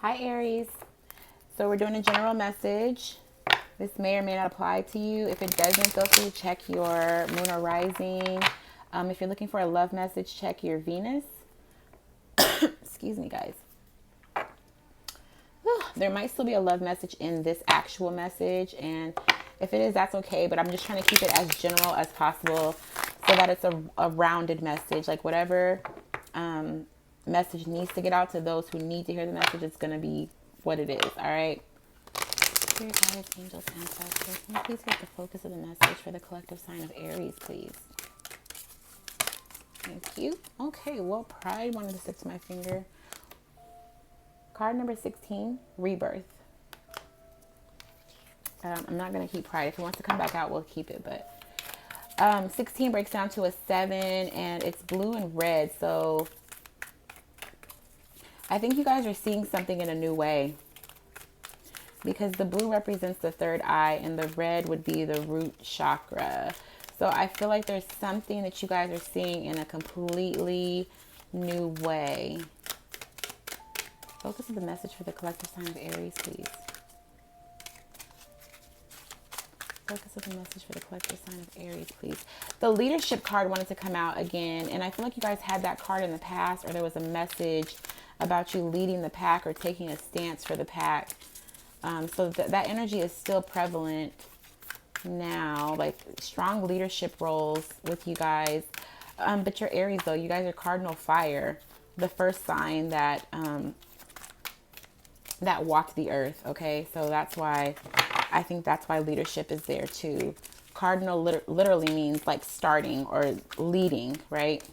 Hi Aries. So we're doing a general message. This may or may not apply to you. If it doesn't, feel free to check your moon or rising. If you're looking for a love message, check your Venus. Excuse me, guys. Whew, there might still be a love message in this actual message. And if it is, that's okay. But I'm just trying to keep it as general as possible so that it's a rounded message. Like whatever message needs to get out to those who need to hear the message, it's going to be what it is. All right. Spirit guides, angels, ancestors, can you please get the focus of the message for the collective sign of Aries, please? Thank you. Okay, well, Pride wanted to stick to my finger. Card number 16, Rebirth. I'm not going to keep Pride. If it wants to come back out, we'll keep it. But 16 breaks down to a 7, and it's blue and red. So I think you guys are seeing something in a new way, because the blue represents the third eye and the red would be the root chakra. So I feel like there's something that you guys are seeing in a completely new way. Focus on the message for the collective sign of Aries, please. Focus on the message for the collective sign of Aries, please. The leadership card wanted to come out again, and I feel like you guys had that card in the past, or there was a message about you leading the pack or taking a stance for the pack. So that energy is still prevalent now, like strong leadership roles with you guys. But you're Aries, though. You guys are cardinal fire, the first sign that that walked the earth. Okay, so that's why I think that's why leadership is there too. Cardinal literally means like starting or leading, right?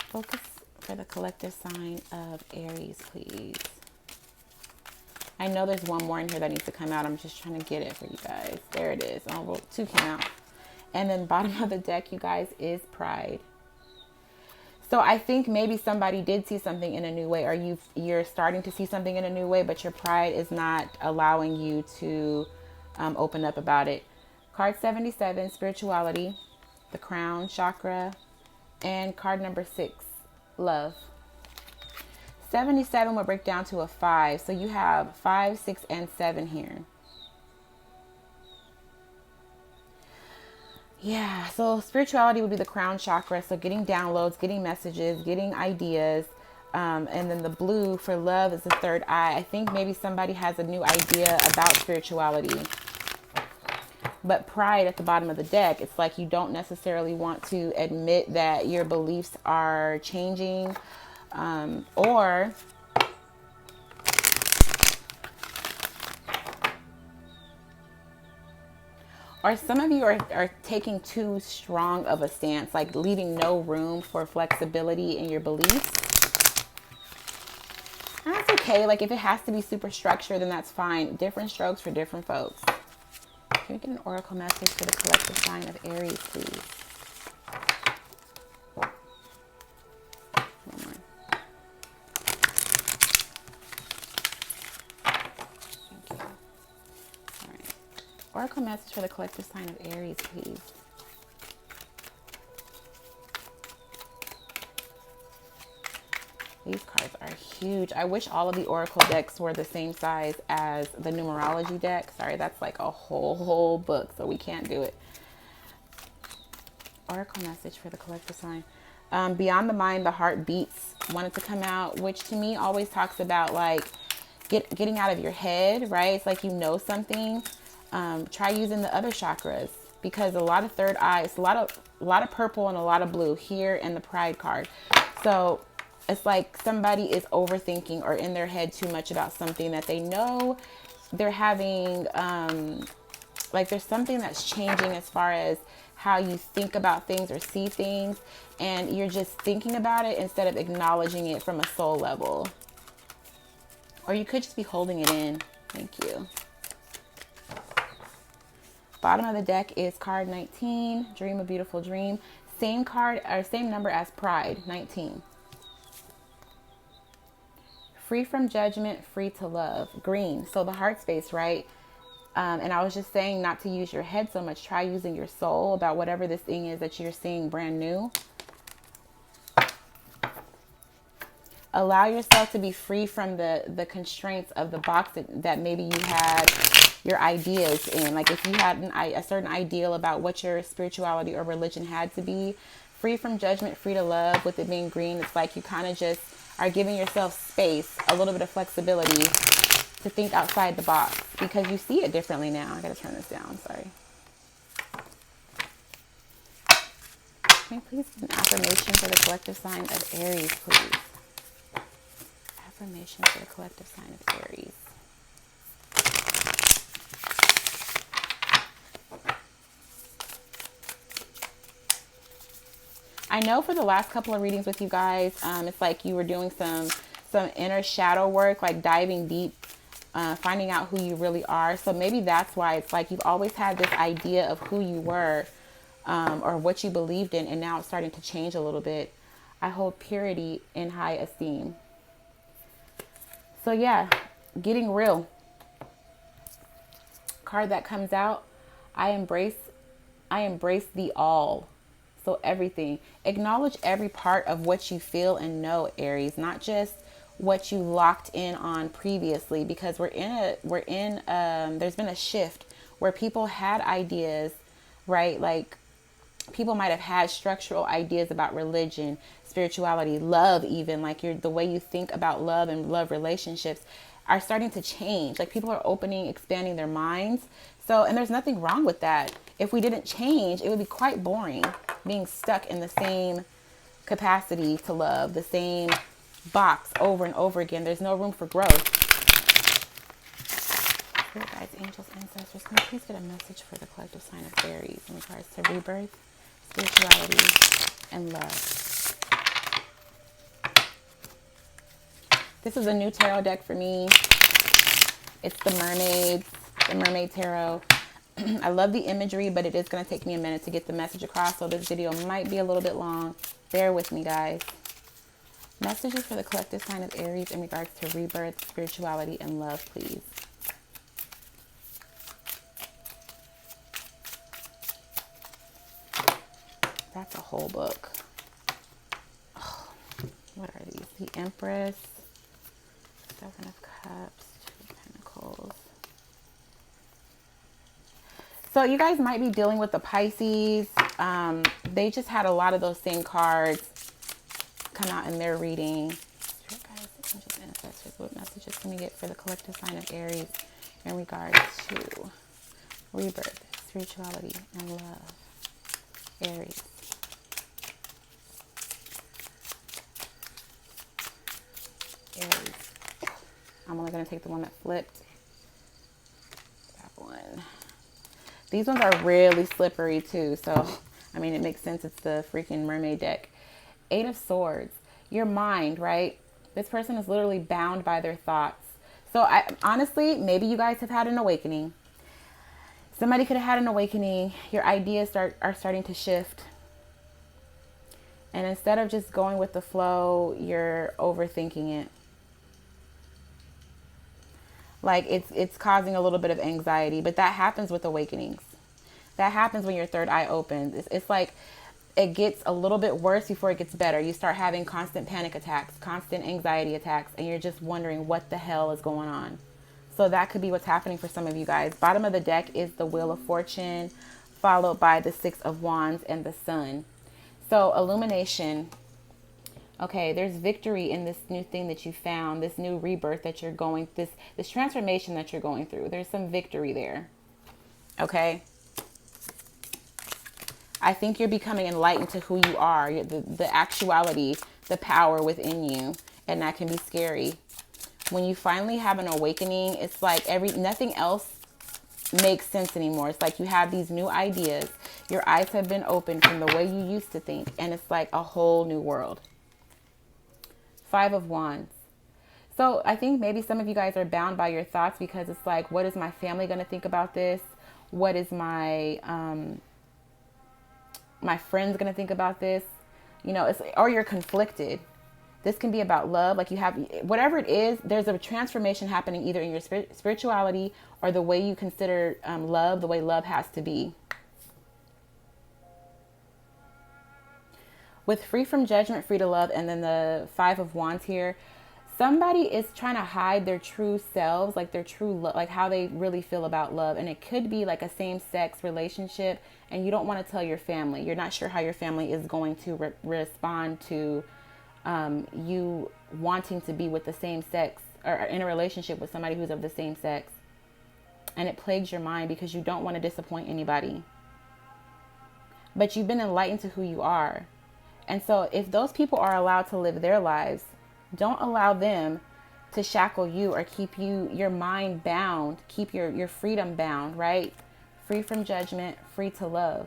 Focus for the collective sign of Aries, please. I know there's one more in here that needs to come out. I'm just trying to get it for you guys. There it is. Oh, well, 2 came out. And then bottom of the deck, you guys, is Pride. So I think maybe somebody did see something in a new way, or you're starting to see something in a new way, but your pride is not allowing you to open up about it. Card 77, spirituality, the crown chakra, and card number 6, love. 77 will break down to a 5. So you have 5, 6, and 7 here. Yeah, so spirituality would be the crown chakra. So getting downloads, getting messages, getting ideas. And then the blue for love is the third eye. I think maybe somebody has a new idea about spirituality. But pride at the bottom of the deck, it's like you don't necessarily want to admit that your beliefs are changing. Or some of you are taking too strong of a stance, like leaving no room for flexibility in your beliefs. And that's okay. Like if it has to be super structured, then that's fine. Different strokes for different folks. Can we get an oracle message for the collective sign of Aries, please? One more. Thank you. All right. Oracle message for the collective sign of Aries, please. These cards are huge. I wish all of the oracle decks were the same size as the numerology deck. Sorry, that's like a whole book, so we can't do it. Oracle message for the collective sign. Beyond the mind, the heart beats wanted to come out, which to me always talks about like getting out of your head, right? It's like you know something. Try using the other chakras, because a lot of third eye, it's a lot of purple and a lot of blue here in the pride card. So it's like somebody is overthinking or in their head too much about something that they know they're having, like there's something that's changing as far as how you think about things or see things, and you're just thinking about it instead of acknowledging it from a soul level. Or you could just be holding it in. Thank you. Bottom of the deck is card 19, Dream a Beautiful Dream. Same card or same number as Pride, 19. Free from judgment, free to love. Green, so the heart space, right? And I was just saying not to use your head so much. Try using your soul about whatever this thing is that you're seeing brand new. Allow yourself to be free from the constraints of the box that maybe you had your ideas in. Like if you had a certain ideal about what your spirituality or religion had to be, free from judgment, free to love. With it being green, it's like you kind of just are giving yourself space, a little bit of flexibility to think outside the box because you see it differently now. I gotta turn this down, sorry. Can I please get an affirmation for the collective sign of Aries, please? Affirmation for the collective sign of Aries. I know for the last couple of readings with you guys, it's like you were doing some inner shadow work, like diving deep, finding out who you really are. So maybe that's why it's like you've always had this idea of who you were, or what you believed in, and now it's starting to change a little bit. I hold purity in high esteem. So yeah, getting real. Card that comes out, I embrace the all. So everything. Acknowledge every part of what you feel and know, Aries, not just what you locked in on previously, because there's been a shift where people had ideas, right? Like people might have had structural ideas about religion, spirituality, love, even like the way you think about love and love relationships are starting to change. Like people are expanding their minds. So, and there's nothing wrong with that. If we didn't change, it would be quite boring being stuck in the same capacity to love, the same box over and over again. There's no room for growth. Spirit guides, angels, ancestors, can you please get a message for the collective sign of Aries in regards to rebirth, spirituality, and love? This is a new tarot deck for me. It's the Mermaid Tarot. I love the imagery, but it is going to take me a minute to get the message across, so this video might be a little bit long. Bear with me, guys. Messages for the collective sign of Aries in regards to rebirth, spirituality, and love, please. That's a whole book. Oh, what are these? The Empress, Seven of Cups, Two of Pentacles. So you guys might be dealing with the Pisces. They just had a lot of those same cards come out in their reading. Spirit guides, angels, ancestors, what messages can we get for the collective sign of Aries in regards to rebirth, spirituality, and love? Aries. Aries. I'm only going to take the one that flipped. That one. These ones are really slippery too. So, I mean, it makes sense. It's the freaking mermaid deck. Eight of Swords. Your mind, right? This person is literally bound by their thoughts. So honestly, maybe you guys have had an awakening. Somebody could have had an awakening. Your ideas are starting to shift. And instead of just going with the flow, you're overthinking it. Like it's causing a little bit of anxiety, but that happens with awakenings. That happens when your third eye opens. It's like it gets a little bit worse before it gets better. You start having constant panic attacks, constant anxiety attacks, and you're just wondering what the hell is going on. So that could be what's happening for some of you guys. Bottom of the deck is the Wheel of Fortune, followed by the Six of Wands and the Sun. So illumination. Okay, there's victory in this new thing that you found, this new rebirth that you're going, this transformation that you're going through. There's some victory there. Okay. I think you're becoming enlightened to who you are, the actuality, the power within you, and that can be scary. When you finally have an awakening, it's like nothing else makes sense anymore. It's like you have these new ideas. Your eyes have been opened from the way you used to think, and it's like a whole new world. Five of Wands. So I think maybe some of you guys are bound by your thoughts because it's like, what is my family going to think about this? What is my friends going to think about this? You know, or you're conflicted. This can be about love. Like you have, whatever it is, there's a transformation happening either in your spirituality or the way you consider love, the way love has to be. With free from judgment, free to love, and then the Five of Wands here, somebody is trying to hide their true selves, like their true love, like how they really feel about love. And it could be like a same-sex relationship, and you don't want to tell your family. You're not sure how your family is going to respond to you wanting to be with the same sex, or in a relationship with somebody who's of the same sex. And it plagues your mind because you don't want to disappoint anybody. But you've been enlightened to who you are. And so if those people are allowed to live their lives, don't allow them to shackle you or keep your mind bound, keep your freedom bound, right? Free from judgment, free to love.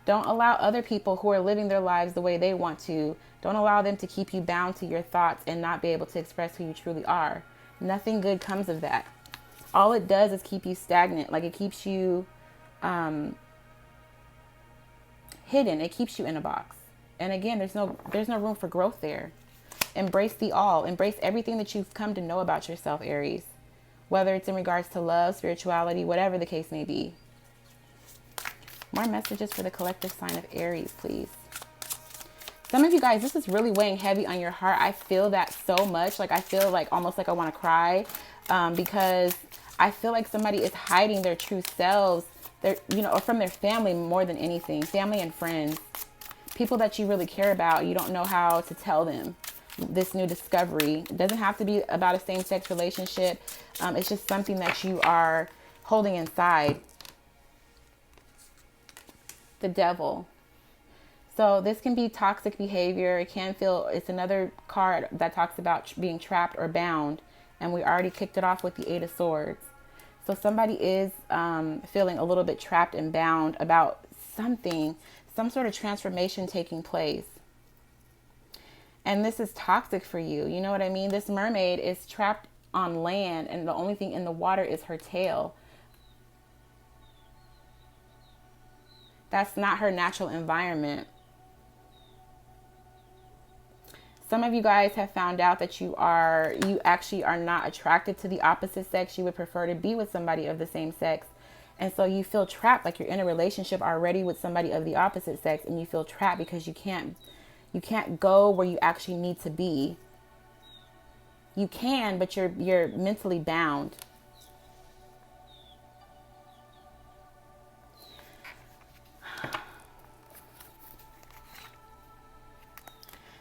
Don't allow other people who are living their lives the way they want to, don't allow them to keep you bound to your thoughts and not be able to express who you truly are. Nothing good comes of that. All it does is keep you stagnant. Like, it keeps you hidden. It keeps you in a box. And again, there's no room for growth there. Embrace the all. Embrace everything that you've come to know about yourself, Aries. Whether it's in regards to love, spirituality, whatever the case may be. More messages for the collective sign of Aries, please. Some of you guys, this is really weighing heavy on your heart. I feel that so much. Like, I feel like almost like I want to cry because I feel like somebody is hiding their true selves, or from their family more than anything. Family and friends. People that you really care about. You don't know how to tell them this new discovery. It doesn't have to be about a same-sex relationship. It's just something that you are holding inside. The Devil. So this can be toxic behavior. It's another card that talks about being trapped or bound. And we already kicked it off with the Eight of Swords. So somebody is feeling a little bit trapped and bound about something, some sort of transformation taking place. And this is toxic for you. You know what I mean? This mermaid is trapped on land, and the only thing in the water is her tail. That's not her natural environment. Some of you guys have found out that you actually are not attracted to the opposite sex. You would prefer to be with somebody of the same sex. And so you feel trapped, like you're in a relationship already with somebody of the opposite sex, and you feel trapped because you can't go where you actually need to be. You can, but you're mentally bound.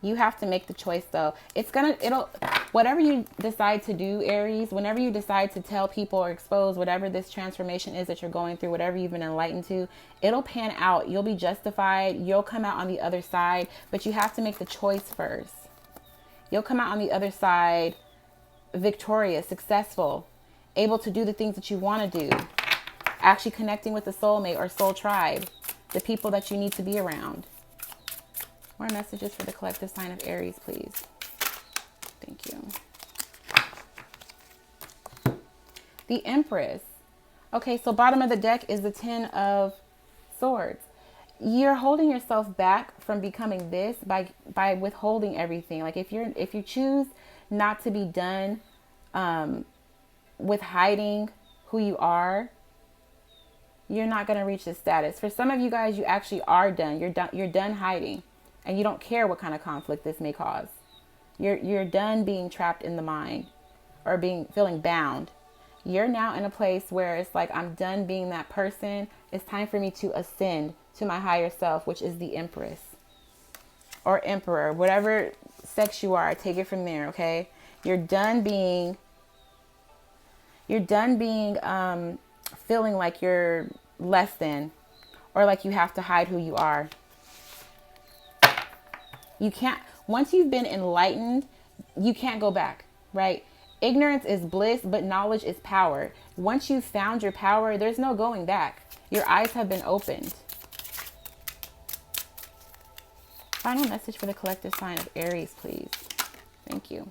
You have to make the choice, though. Whatever you decide to do, Aries, whenever you decide to tell people or expose whatever this transformation is that you're going through, whatever you've been enlightened to, it'll pan out. You'll be justified. You'll come out on the other side, but you have to make the choice first. You'll come out on the other side victorious, successful, able to do the things that you want to do, actually connecting with the soulmate or soul tribe, the people that you need to be around. More messages for the collective sign of Aries, please. Thank you. The Empress. Okay, so bottom of the deck is the Ten of Swords. You're holding yourself back from becoming this by withholding everything. Like if you choose not to be done with hiding who you are, you're not going to reach this status. For some of you guys, you actually are done. You're done hiding. And you don't care what kind of conflict this may cause. You're done being trapped in the mind or feeling bound. You're now in a place where it's like, I'm done being that person. It's time for me to ascend to my higher self, which is the Empress or Emperor, whatever sex you are. Take it from there, okay? You're done being feeling like you're less than or like you have to hide who you are. You can't, once you've been enlightened, you can't go back, right? Ignorance is bliss, but knowledge is power. Once you've found your power, there's no going back. Your eyes have been opened. Final message for the collective sign of Aries, please. Thank you.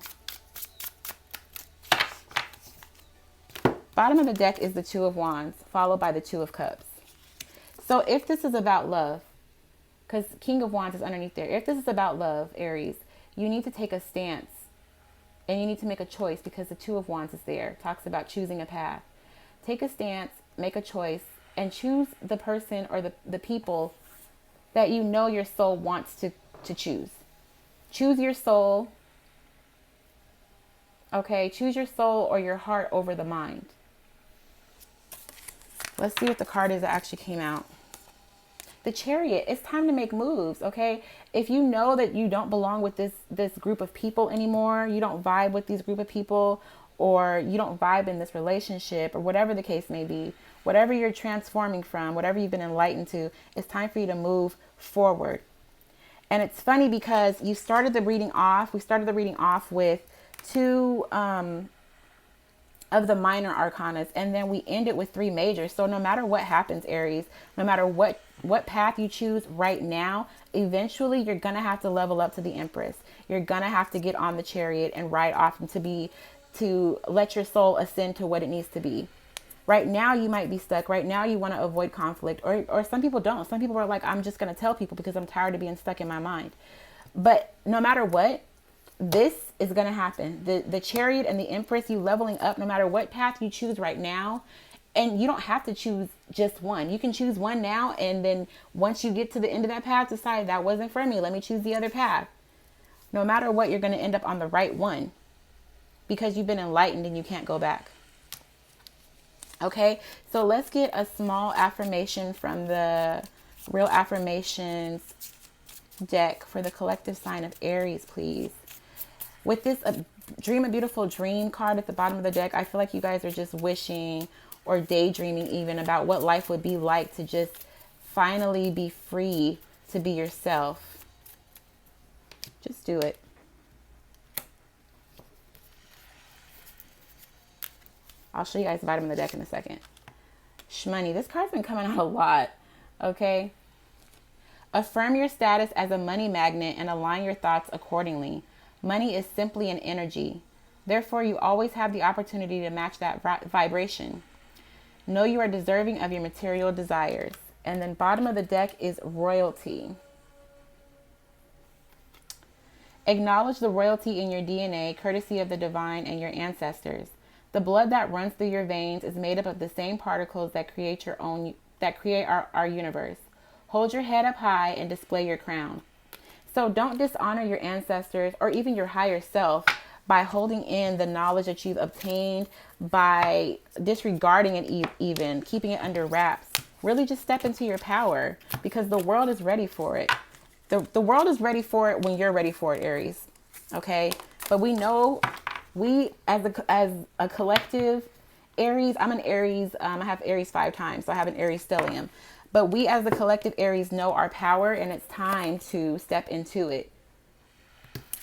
Bottom of the deck is the Two of Wands, followed by the Two of Cups. So if this is about love, because King of Wands is underneath there. If this is about love, Aries, you need to take a stance and you need to make a choice because the Two of Wands is there. It talks about choosing a path. Take a stance, make a choice, and choose the person or the people that you know your soul wants to choose. Choose your soul. Okay, choose your soul or your heart over the mind. Let's see what the card is that actually came out. The Chariot. It's time to make moves, okay? If you know that you don't belong with this group of people anymore, you don't vibe with these group of people, or you don't vibe in this relationship, or whatever the case may be, whatever you're transforming from, whatever you've been enlightened to, it's time for you to move forward. And it's funny because you started the reading off, we started the reading off with two of the minor arcanas, and then we end it with three majors. So no matter what happens, Aries, no matter what path you choose right now, eventually you're gonna have to level up to the Empress. You're gonna have to get on the Chariot and ride off and to let your soul ascend to what it needs to be. Right now you might be stuck. Right now you want to avoid conflict, or some people don't. Some people are like, I'm just gonna tell people because I'm tired of being stuck in my mind. But no matter what, this is going to happen. The Chariot and the Empress, you leveling up no matter what path you choose right now. And you don't have to choose just one. You can choose one now, and then once you get to the end of that path, decide that wasn't for me. Let me choose the other path. No matter what, you're going to end up on the right one because you've been enlightened and you can't go back. Okay, so let's get a small affirmation from the Real Affirmations deck for the collective sign of Aries, please. With this Dream a Beautiful Dream card at the bottom of the deck, I feel like you guys are just wishing or daydreaming even about what life would be like to just finally be free to be yourself. Just do it. I'll show you guys the bottom of the deck in a second. Shmoney, this card's been coming out a lot, okay? Affirm your status as a money magnet and align your thoughts accordingly. Money is simply an energy. Therefore, you always have the opportunity to match that vibration. Know you are deserving of your material desires. And then bottom of the deck is royalty. Acknowledge the royalty in your DNA, courtesy of the divine and your ancestors. The blood that runs through your veins is made up of the same particles that create our universe. Hold your head up high and display your crown. So don't dishonor your ancestors or even your higher self by holding in the knowledge that you've obtained, by disregarding it, even keeping it under wraps. Really just step into your power because the world is ready for it. The world is ready for it when you're ready for it, Aries. Okay? But we know, we as a collective, Aries, I'm an Aries, I have Aries 5 times, so I have an Aries stellium. But we as the collective Aries know our power, and it's time to step into it.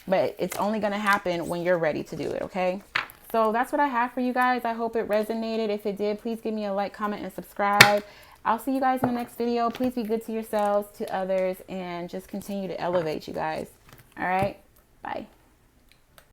But it's only going to happen when you're ready to do it, okay? So that's what I have for you guys. I hope it resonated. If it did, please give me a like, comment, and subscribe. I'll see you guys in the next video. Please be good to yourselves, to others, and just continue to elevate, you guys. All right? Bye.